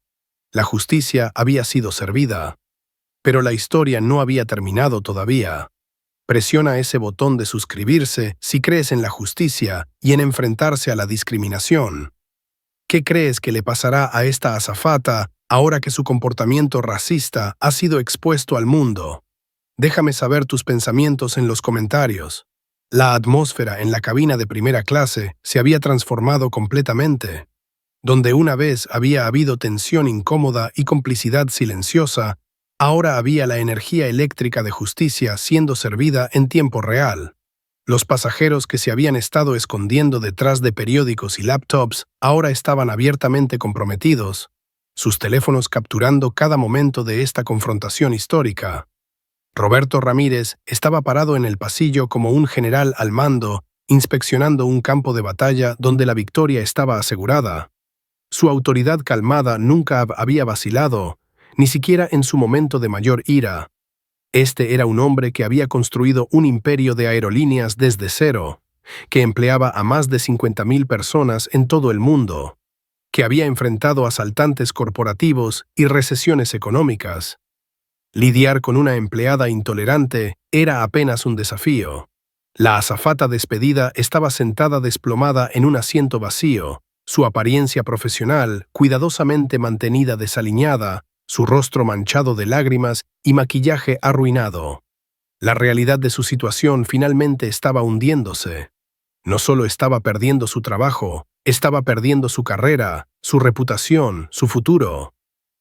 La justicia había sido servida. Pero la historia no había terminado todavía. Presiona ese botón de suscribirse si crees en la justicia y en enfrentarse a la discriminación. ¿Qué crees que le pasará a esta azafata ahora que su comportamiento racista ha sido expuesto al mundo? Déjame saber tus pensamientos en los comentarios. La atmósfera en la cabina de primera clase se había transformado completamente. Donde una vez había habido tensión incómoda y complicidad silenciosa, ahora había la energía eléctrica de justicia siendo servida en tiempo real. Los pasajeros que se habían estado escondiendo detrás de periódicos y laptops ahora estaban abiertamente comprometidos, sus teléfonos capturando cada momento de esta confrontación histórica. Roberto Ramírez estaba parado en el pasillo como un general al mando, inspeccionando un campo de batalla donde la victoria estaba asegurada. Su autoridad calmada nunca había vacilado, ni siquiera en su momento de mayor ira. Este era un hombre que había construido un imperio de aerolíneas desde cero, que empleaba a más de 50.000 personas en todo el mundo, que había enfrentado asaltantes corporativos y recesiones económicas. Lidiar con una empleada intolerante era apenas un desafío. La azafata despedida estaba sentada desplomada en un asiento vacío, su apariencia profesional cuidadosamente mantenida desaliñada, su rostro manchado de lágrimas y maquillaje arruinado. La realidad de su situación finalmente estaba hundiéndose. No solo estaba perdiendo su trabajo, estaba perdiendo su carrera, su reputación, su futuro.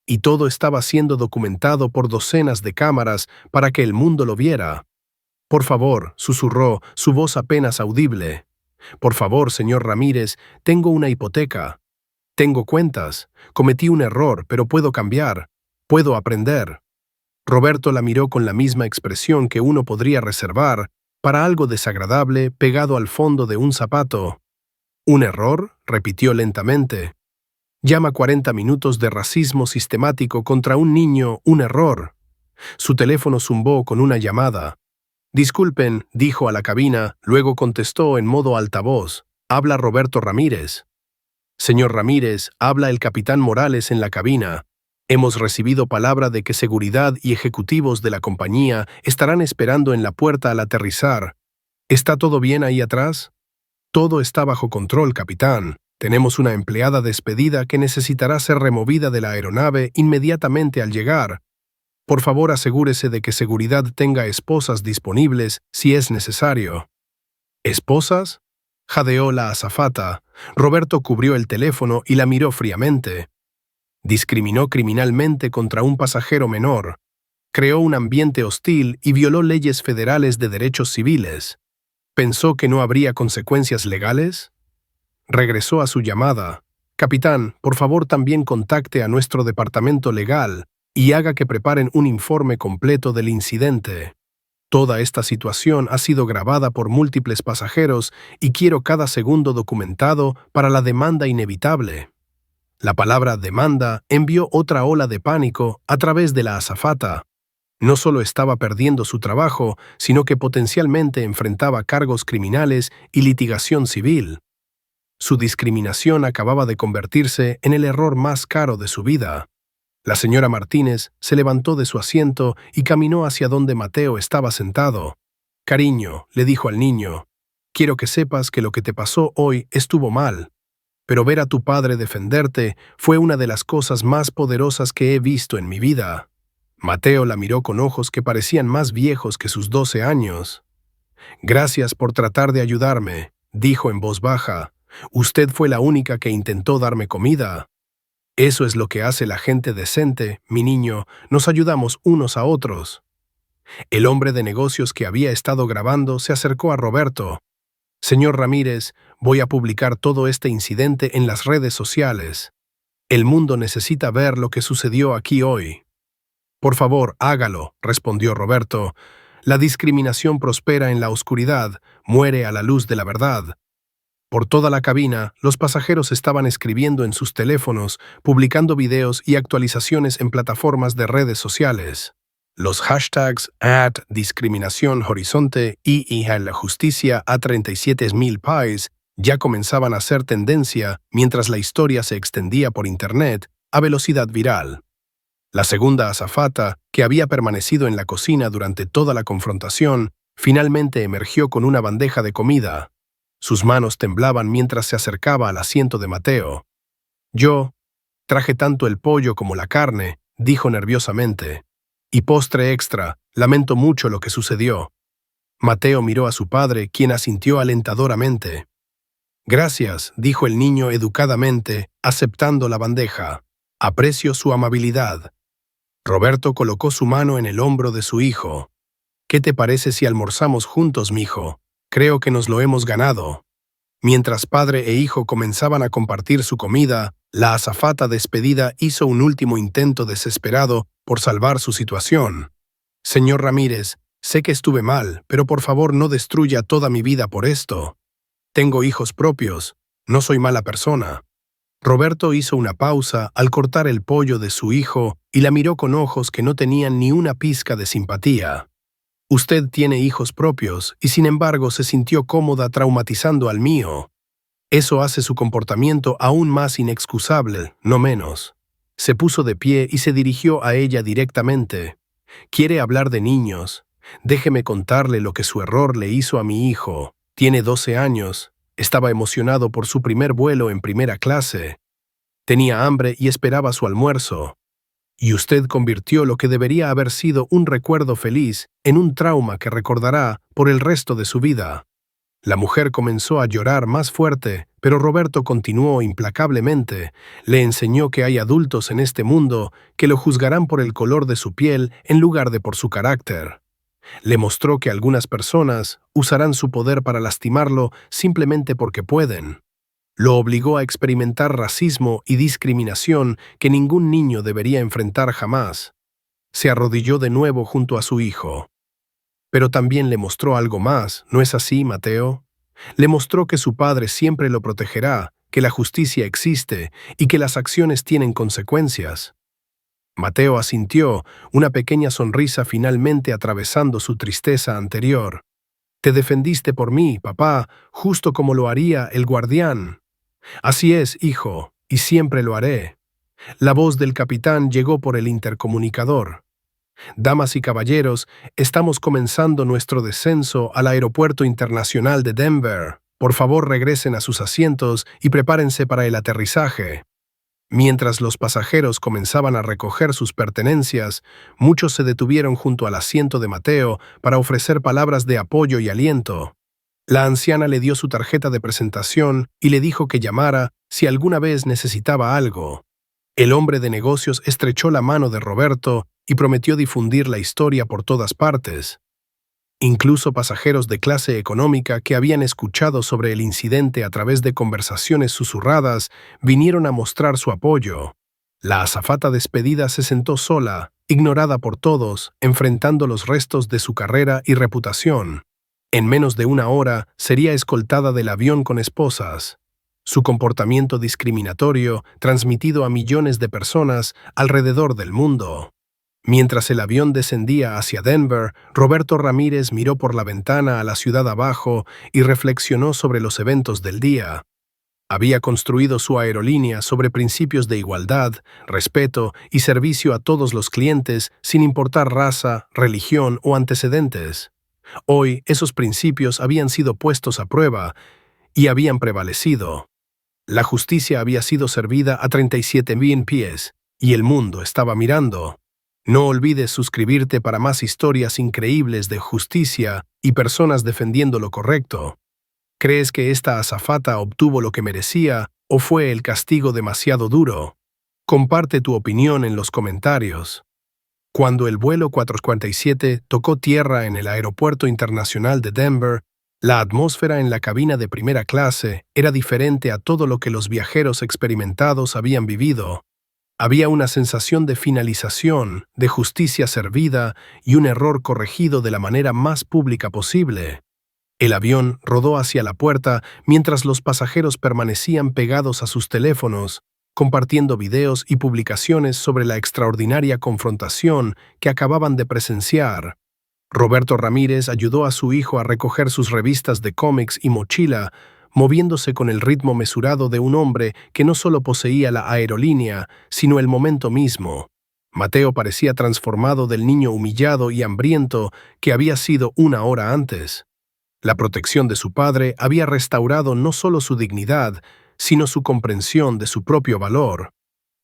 Y todo estaba siendo documentado por docenas de cámaras para que el mundo lo viera. «Por favor», susurró, su voz apenas audible. «Por favor, señor Ramírez, tengo una hipoteca. Tengo cuentas. Cometí un error, pero puedo cambiar. Puedo aprender». Roberto la miró con la misma expresión que uno podría reservar para algo desagradable pegado al fondo de un zapato. «¿Un error?», repitió lentamente. «Llama 40 minutos de racismo sistemático contra un niño un error». Su teléfono zumbó con una llamada. «Disculpen», dijo a la cabina, luego contestó en modo altavoz. «Habla Roberto Ramírez». «Señor Ramírez», habla el capitán Morales en la cabina. «Hemos recibido palabra de que seguridad y ejecutivos de la compañía estarán esperando en la puerta al aterrizar. ¿Está todo bien ahí atrás?» «Todo está bajo control, capitán. Tenemos una empleada despedida que necesitará ser removida de la aeronave inmediatamente al llegar. Por favor, asegúrese de que seguridad tenga esposas disponibles si es necesario». «¿Esposas?», jadeó la azafata. Roberto cubrió el teléfono y la miró fríamente. Discriminó criminalmente contra un pasajero menor. Creó un ambiente hostil y violó leyes federales de derechos civiles. ¿Pensó que no habría consecuencias legales? Regresó a su llamada. «Capitán, por favor también contacte a nuestro departamento legal y haga que preparen un informe completo del incidente. Toda esta situación ha sido grabada por múltiples pasajeros y quiero cada segundo documentado para la demanda inevitable». La palabra demanda envió otra ola de pánico a través de la azafata. No solo estaba perdiendo su trabajo, sino que potencialmente enfrentaba cargos criminales y litigación civil. Su discriminación acababa de convertirse en el error más caro de su vida. La señora Martínez se levantó de su asiento y caminó hacia donde Mateo estaba sentado. «Cariño», le dijo al niño, «quiero que sepas que lo que te pasó hoy estuvo mal. Pero ver a tu padre defenderte fue una de las cosas más poderosas que he visto en mi vida». Mateo la miró con ojos que parecían más viejos que sus 12 años. «Gracias por tratar de ayudarme», dijo en voz baja. «Usted fue la única que intentó darme comida». «Eso es lo que hace la gente decente, mi niño, nos ayudamos unos a otros». El hombre de negocios que había estado grabando se acercó a Roberto. «Señor Ramírez, voy a publicar todo este incidente en las redes sociales. El mundo necesita ver lo que sucedió aquí hoy». «Por favor, hágalo», respondió Roberto. «La discriminación prospera en la oscuridad, muere a la luz de la verdad». Por toda la cabina, los pasajeros estaban escribiendo en sus teléfonos, publicando videos y actualizaciones en plataformas de redes sociales. Los hashtags @discriminaciónhorizonte y la justicia a 37.000 pies ya comenzaban a ser tendencia mientras la historia se extendía por Internet a velocidad viral. La segunda azafata, que había permanecido en la cocina durante toda la confrontación, finalmente emergió con una bandeja de comida. Sus manos temblaban mientras se acercaba al asiento de Mateo. «Yo traje tanto el pollo como la carne», dijo nerviosamente. «Y postre extra, lamento mucho lo que sucedió». Mateo miró a su padre, quien asintió alentadoramente. «Gracias», dijo el niño educadamente, aceptando la bandeja. «Aprecio su amabilidad». Roberto colocó su mano en el hombro de su hijo. «¿Qué te parece si almorzamos juntos, mijo? Creo que nos lo hemos ganado». Mientras padre e hijo comenzaban a compartir su comida, la azafata despedida hizo un último intento desesperado por salvar su situación. «Señor Ramírez, sé que estuve mal, pero por favor no destruya toda mi vida por esto. Tengo hijos propios, no soy mala persona». Roberto hizo una pausa al cortar el pollo de su hijo y la miró con ojos que no tenían ni una pizca de simpatía. Usted tiene hijos propios y sin embargo se sintió cómoda traumatizando al mío. Eso hace su comportamiento aún más inexcusable, no menos. Se puso de pie y se dirigió a ella directamente. Quiere hablar de niños. Déjeme contarle lo que su error le hizo a mi hijo. Tiene 12 años. Estaba emocionado por su primer vuelo en primera clase. Tenía hambre y esperaba su almuerzo. Y usted convirtió lo que debería haber sido un recuerdo feliz en un trauma que recordará por el resto de su vida. La mujer comenzó a llorar más fuerte, pero Roberto continuó implacablemente. Le enseñó que hay adultos en este mundo que lo juzgarán por el color de su piel en lugar de por su carácter. Le mostró que algunas personas usarán su poder para lastimarlo simplemente porque pueden. Lo obligó a experimentar racismo y discriminación que ningún niño debería enfrentar jamás. Se arrodilló de nuevo junto a su hijo. Pero también le mostró algo más, ¿no es así, Mateo? Le mostró que su padre siempre lo protegerá, que la justicia existe y que las acciones tienen consecuencias. Mateo asintió, una pequeña sonrisa finalmente atravesando su tristeza anterior. Te defendiste por mí, papá, justo como lo haría el guardián. Así es, hijo, y siempre lo haré. La voz del capitán llegó por el intercomunicador. Damas y caballeros, estamos comenzando nuestro descenso al Aeropuerto Internacional de Denver. Por favor, regresen a sus asientos y prepárense para el aterrizaje. Mientras los pasajeros comenzaban a recoger sus pertenencias, muchos se detuvieron junto al asiento de Mateo para ofrecer palabras de apoyo y aliento. La anciana le dio su tarjeta de presentación y le dijo que llamara si alguna vez necesitaba algo. El hombre de negocios estrechó la mano de Roberto y prometió difundir la historia por todas partes. Incluso pasajeros de clase económica que habían escuchado sobre el incidente a través de conversaciones susurradas vinieron a mostrar su apoyo. La azafata despedida se sentó sola, ignorada por todos, enfrentando los restos de su carrera y reputación. En menos de una hora sería escoltada del avión con esposas. Su comportamiento discriminatorio transmitido a millones de personas alrededor del mundo. Mientras el avión descendía hacia Denver, Roberto Ramírez miró por la ventana a la ciudad abajo y reflexionó sobre los eventos del día. Había construido su aerolínea sobre principios de igualdad, respeto y servicio a todos los clientes sin importar raza, religión o antecedentes. Hoy, esos principios habían sido puestos a prueba y habían prevalecido. La justicia había sido servida a 37.000 pies, y el mundo estaba mirando. No olvides suscribirte para más historias increíbles de justicia y personas defendiendo lo correcto. ¿Crees que esta azafata obtuvo lo que merecía o fue el castigo demasiado duro? Comparte tu opinión en los comentarios. Cuando el vuelo 447 tocó tierra en el Aeropuerto Internacional de Denver, la atmósfera en la cabina de primera clase era diferente a todo lo que los viajeros experimentados habían vivido. Había una sensación de finalización, de justicia servida y un error corregido de la manera más pública posible. El avión rodó hacia la puerta mientras los pasajeros permanecían pegados a sus teléfonos, compartiendo videos y publicaciones sobre la extraordinaria confrontación que acababan de presenciar. Roberto Ramírez ayudó a su hijo a recoger sus revistas de cómics y mochila, moviéndose con el ritmo mesurado de un hombre que no solo poseía la aerolínea, sino el momento mismo. Mateo parecía transformado del niño humillado y hambriento que había sido una hora antes. La protección de su padre había restaurado no solo su dignidad, sino su comprensión de su propio valor.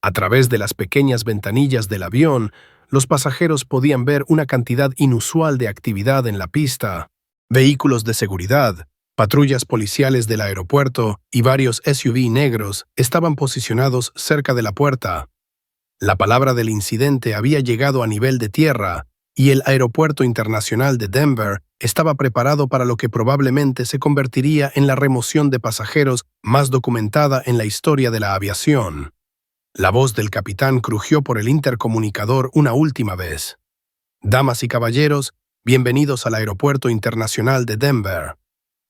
A través de las pequeñas ventanillas del avión, los pasajeros podían ver una cantidad inusual de actividad en la pista. Vehículos de seguridad, patrullas policiales del aeropuerto y varios SUV negros estaban posicionados cerca de la puerta. La palabra del incidente había llegado a nivel de tierra y el Aeropuerto Internacional de Denver estaba preparado para lo que probablemente se convertiría en la remoción de pasajeros más documentada en la historia de la aviación. La voz del capitán crujió por el intercomunicador una última vez. Damas y caballeros, bienvenidos al Aeropuerto Internacional de Denver.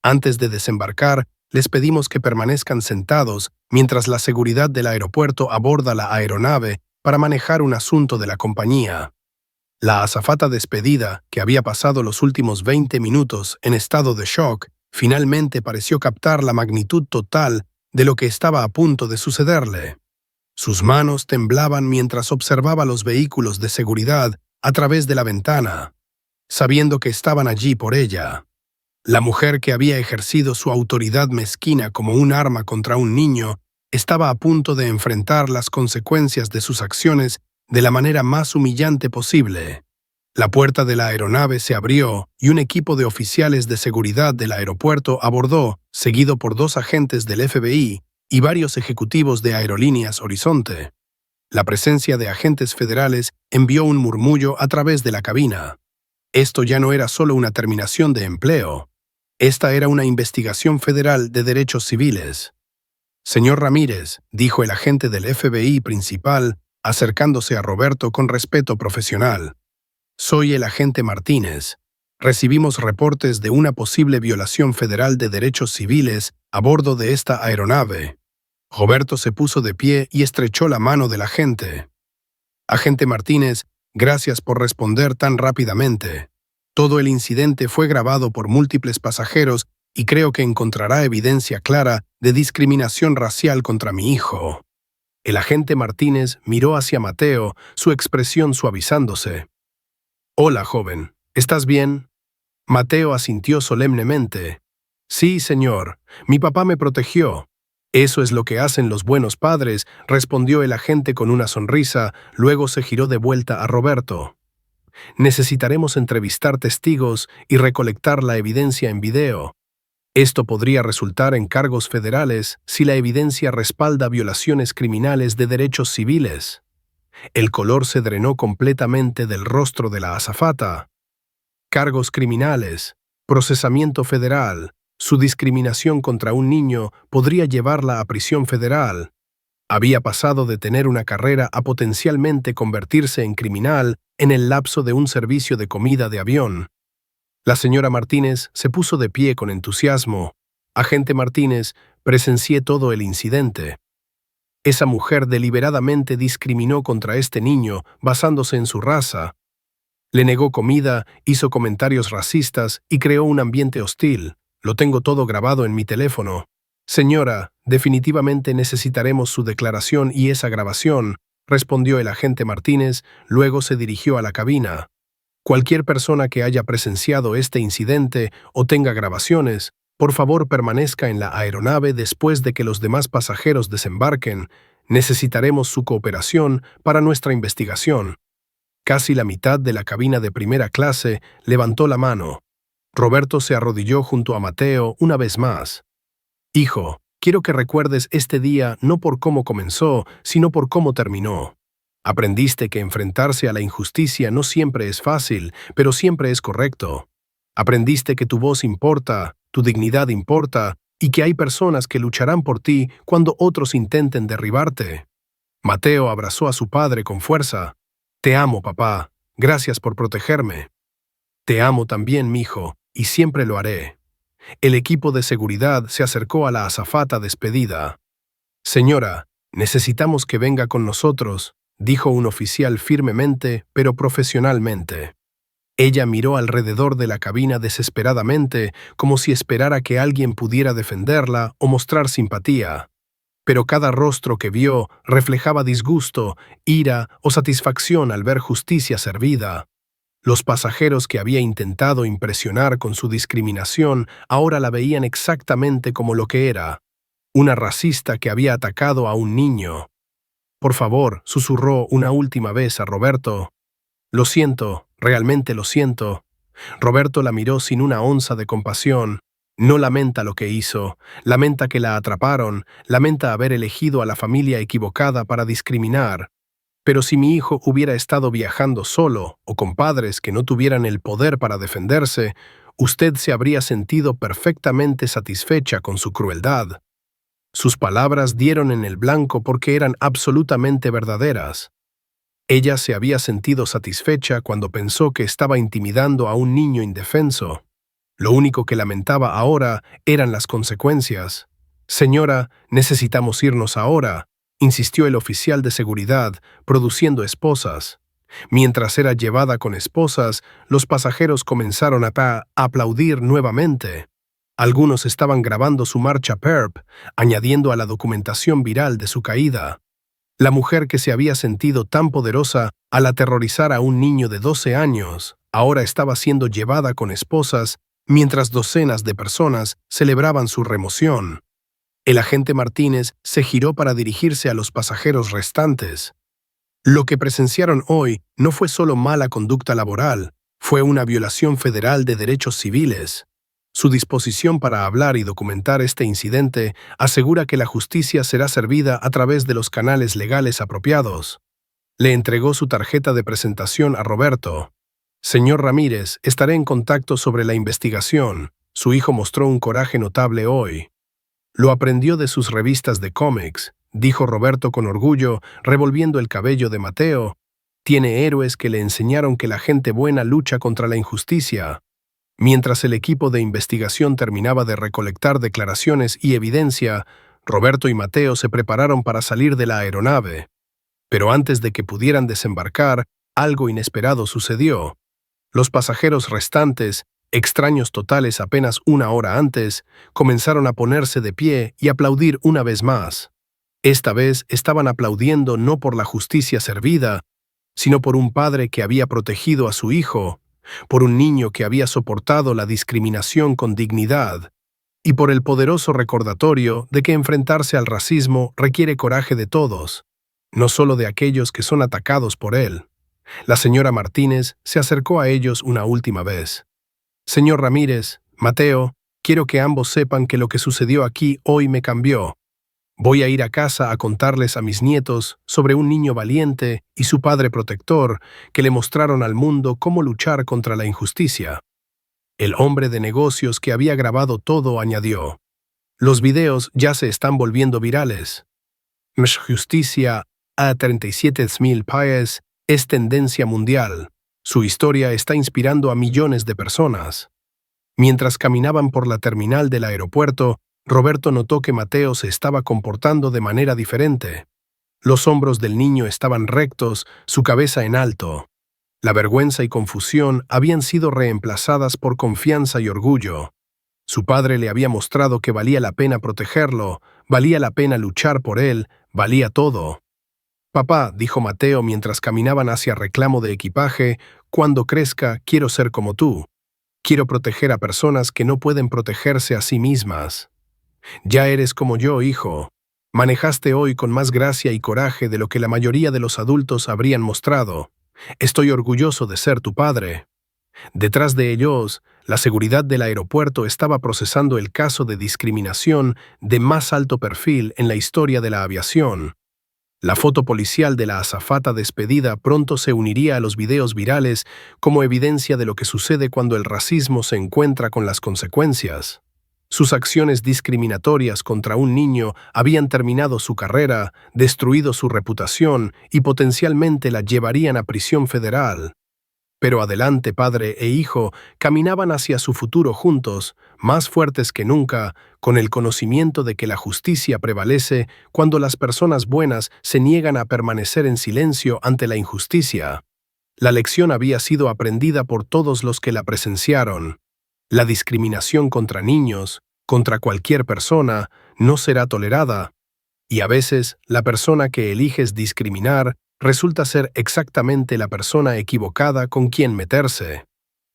Antes de desembarcar, les pedimos que permanezcan sentados mientras la seguridad del aeropuerto aborda la aeronave para manejar un asunto de la compañía. La azafata despedida, que había pasado los últimos 20 minutos en estado de shock, finalmente pareció captar la magnitud total de lo que estaba a punto de sucederle. Sus manos temblaban mientras observaba los vehículos de seguridad a través de la ventana, sabiendo que estaban allí por ella. La mujer que había ejercido su autoridad mezquina como un arma contra un niño estaba a punto de enfrentar las consecuencias de sus acciones de la manera más humillante posible. La puerta de la aeronave se abrió y un equipo de oficiales de seguridad del aeropuerto abordó, seguido por 2 agentes del FBI y varios ejecutivos de Aerolíneas Horizonte. La presencia de agentes federales envió un murmullo a través de la cabina. Esto ya no era solo una terminación de empleo. Esta era una investigación federal de derechos civiles. Señor Ramírez, dijo el agente del FBI principal, acercándose a Roberto con respeto profesional. Soy el agente Martínez. Recibimos reportes de una posible violación federal de derechos civiles a bordo de esta aeronave. Roberto se puso de pie y estrechó la mano del agente. Agente Martínez, gracias por responder tan rápidamente. Todo el incidente fue grabado por múltiples pasajeros y creo que encontrará evidencia clara de discriminación racial contra mi hijo. El agente Martínez miró hacia Mateo, su expresión suavizándose. Hola, joven. ¿Estás bien? Mateo asintió solemnemente. Sí, señor. Mi papá me protegió. Eso es lo que hacen los buenos padres, respondió el agente con una sonrisa, luego se giró de vuelta a Roberto. Necesitaremos entrevistar testigos y recolectar la evidencia en video. Esto podría resultar en cargos federales si la evidencia respalda violaciones criminales de derechos civiles. El color se drenó completamente del rostro de la azafata. Cargos criminales, procesamiento federal, su discriminación contra un niño podría llevarla a prisión federal. Había pasado de tener una carrera a potencialmente convertirse en criminal en el lapso de un servicio de comida de avión. La señora Martínez se puso de pie con entusiasmo. Agente Martínez, presencié todo el incidente. Esa mujer deliberadamente discriminó contra este niño basándose en su raza. Le negó comida, hizo comentarios racistas y creó un ambiente hostil. Lo tengo todo grabado en mi teléfono. Señora, definitivamente necesitaremos su declaración y esa grabación, respondió el agente Martínez, luego se dirigió a la cabina. Cualquier persona que haya presenciado este incidente o tenga grabaciones, por favor permanezca en la aeronave después de que los demás pasajeros desembarquen. Necesitaremos su cooperación para nuestra investigación. Casi la mitad de la cabina de primera clase levantó la mano. Roberto se arrodilló junto a Mateo una vez más. Hijo, quiero que recuerdes este día no por cómo comenzó, sino por cómo terminó. Aprendiste que enfrentarse a la injusticia no siempre es fácil, pero siempre es correcto. Aprendiste que tu voz importa, tu dignidad importa, y que hay personas que lucharán por ti cuando otros intenten derribarte. Mateo abrazó a su padre con fuerza. Te amo, papá. Gracias por protegerme. Te amo también, mijo, y siempre lo haré. El equipo de seguridad se acercó a la azafata despedida. Señora, necesitamos que venga con nosotros, dijo un oficial firmemente, pero profesionalmente. Ella miró alrededor de la cabina desesperadamente, como si esperara que alguien pudiera defenderla o mostrar simpatía. Pero cada rostro que vio reflejaba disgusto, ira o satisfacción al ver justicia servida. Los pasajeros que había intentado impresionar con su discriminación ahora la veían exactamente como lo que era, una racista que había atacado a un niño. Por favor, susurró una última vez a Roberto. Lo siento, realmente lo siento. Roberto la miró sin una onza de compasión. No lamenta lo que hizo, lamenta que la atraparon, lamenta haber elegido a la familia equivocada para discriminar. Pero si mi hijo hubiera estado viajando solo o con padres que no tuvieran el poder para defenderse, usted se habría sentido perfectamente satisfecha con su crueldad. Sus palabras dieron en el blanco porque eran absolutamente verdaderas. Ella se había sentido satisfecha cuando pensó que estaba intimidando a un niño indefenso. Lo único que lamentaba ahora eran las consecuencias. «Señora, necesitamos irnos ahora», insistió el oficial de seguridad, produciendo esposas. Mientras era llevada con esposas, los pasajeros comenzaron a aplaudir nuevamente. Algunos estaban grabando su marcha perp, añadiendo a la documentación viral de su caída. La mujer que se había sentido tan poderosa al aterrorizar a un niño de 12 años, ahora estaba siendo llevada con esposas mientras docenas de personas celebraban su remoción. El agente Martínez se giró para dirigirse a los pasajeros restantes. Lo que presenciaron hoy no fue solo mala conducta laboral, fue una violación federal de derechos civiles. Su disposición para hablar y documentar este incidente asegura que la justicia será servida a través de los canales legales apropiados. Le entregó su tarjeta de presentación a Roberto. «Señor Ramírez, estaré en contacto sobre la investigación». Su hijo mostró un coraje notable hoy. «Lo aprendió de sus revistas de cómics», dijo Roberto con orgullo, revolviendo el cabello de Mateo. «Tiene héroes que le enseñaron que la gente buena lucha contra la injusticia». Mientras el equipo de investigación terminaba de recolectar declaraciones y evidencia, Roberto y Mateo se prepararon para salir de la aeronave. Pero antes de que pudieran desembarcar, algo inesperado sucedió. Los pasajeros restantes, extraños totales apenas una hora antes, comenzaron a ponerse de pie y aplaudir una vez más. Esta vez estaban aplaudiendo no por la justicia servida, sino por un padre que había protegido a su hijo, por un niño que había soportado la discriminación con dignidad, y por el poderoso recordatorio de que enfrentarse al racismo requiere coraje de todos, no solo de aquellos que son atacados por él. La señora Martínez se acercó a ellos una última vez. «Señor Ramírez, Mateo, quiero que ambos sepan que lo que sucedió aquí hoy me cambió. Voy a ir a casa a contarles a mis nietos sobre un niño valiente y su padre protector que le mostraron al mundo cómo luchar contra la injusticia». El hombre de negocios que había grabado todo añadió: «Los videos ya se están volviendo virales. Justicia a 37.000 países es tendencia mundial. Su historia está inspirando a millones de personas». Mientras caminaban por la terminal del aeropuerto, Roberto notó que Mateo se estaba comportando de manera diferente. Los hombros del niño estaban rectos, su cabeza en alto. La vergüenza y confusión habían sido reemplazadas por confianza y orgullo. Su padre le había mostrado que valía la pena protegerlo, valía la pena luchar por él, valía todo. «Papá», dijo Mateo mientras caminaban hacia reclamo de equipaje, «cuando crezca quiero ser como tú. Quiero proteger a personas que no pueden protegerse a sí mismas». «Ya eres como yo, hijo. Manejaste hoy con más gracia y coraje de lo que la mayoría de los adultos habrían mostrado. Estoy orgulloso de ser tu padre». Detrás de ellos, la seguridad del aeropuerto estaba procesando el caso de discriminación de más alto perfil en la historia de la aviación. La foto policial de la azafata despedida pronto se uniría a los videos virales como evidencia de lo que sucede cuando el racismo se encuentra con las consecuencias. Sus acciones discriminatorias contra un niño habían terminado su carrera, destruido su reputación y potencialmente la llevarían a prisión federal. Pero adelante padre e hijo caminaban hacia su futuro juntos, más fuertes que nunca, con el conocimiento de que la justicia prevalece cuando las personas buenas se niegan a permanecer en silencio ante la injusticia. La lección había sido aprendida por todos los que la presenciaron. La discriminación contra niños, contra cualquier persona, no será tolerada. Y a veces, la persona que eliges discriminar resulta ser exactamente la persona equivocada con quien meterse.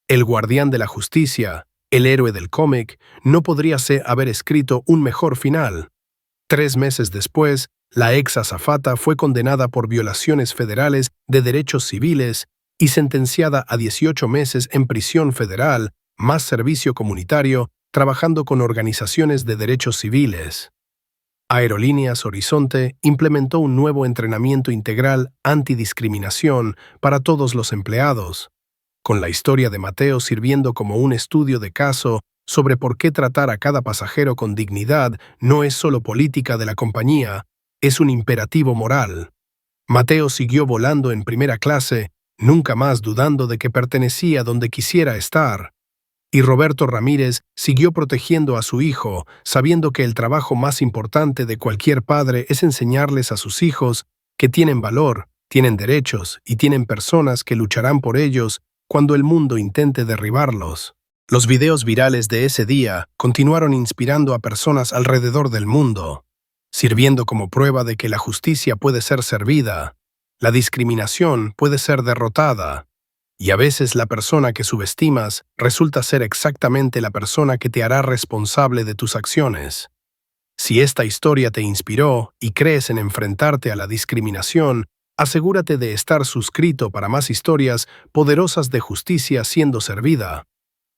El guardián de la justicia, el héroe del cómic, no podría haber escrito un mejor final. 3 meses después, la ex azafata fue condenada por violaciones federales de derechos civiles y sentenciada a 18 meses en prisión federal, más servicio comunitario, trabajando con organizaciones de derechos civiles. Aerolíneas Horizonte implementó un nuevo entrenamiento integral antidiscriminación para todos los empleados, con la historia de Mateo sirviendo como un estudio de caso sobre por qué tratar a cada pasajero con dignidad no es solo política de la compañía, es un imperativo moral. Mateo siguió volando en primera clase, nunca más dudando de que pertenecía donde quisiera estar. Y Roberto Ramírez siguió protegiendo a su hijo, sabiendo que el trabajo más importante de cualquier padre es enseñarles a sus hijos que tienen valor, tienen derechos y tienen personas que lucharán por ellos cuando el mundo intente derribarlos. Los videos virales de ese día continuaron inspirando a personas alrededor del mundo, sirviendo como prueba de que la justicia puede ser servida, la discriminación puede ser derrotada, y a veces la persona que subestimas resulta ser exactamente la persona que te hará responsable de tus acciones. Si esta historia te inspiró y crees en enfrentarte a la discriminación, asegúrate de estar suscrito para más historias poderosas de justicia siendo servida.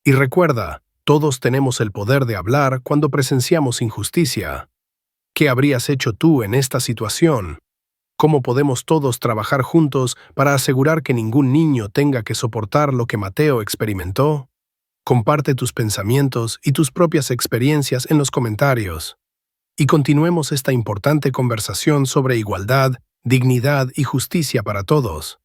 Y recuerda, todos tenemos el poder de hablar cuando presenciamos injusticia. ¿Qué habrías hecho tú en esta situación? ¿Cómo podemos todos trabajar juntos para asegurar que ningún niño tenga que soportar lo que Mateo experimentó? Comparte tus pensamientos y tus propias experiencias en los comentarios. Y continuemos esta importante conversación sobre igualdad, dignidad y justicia para todos.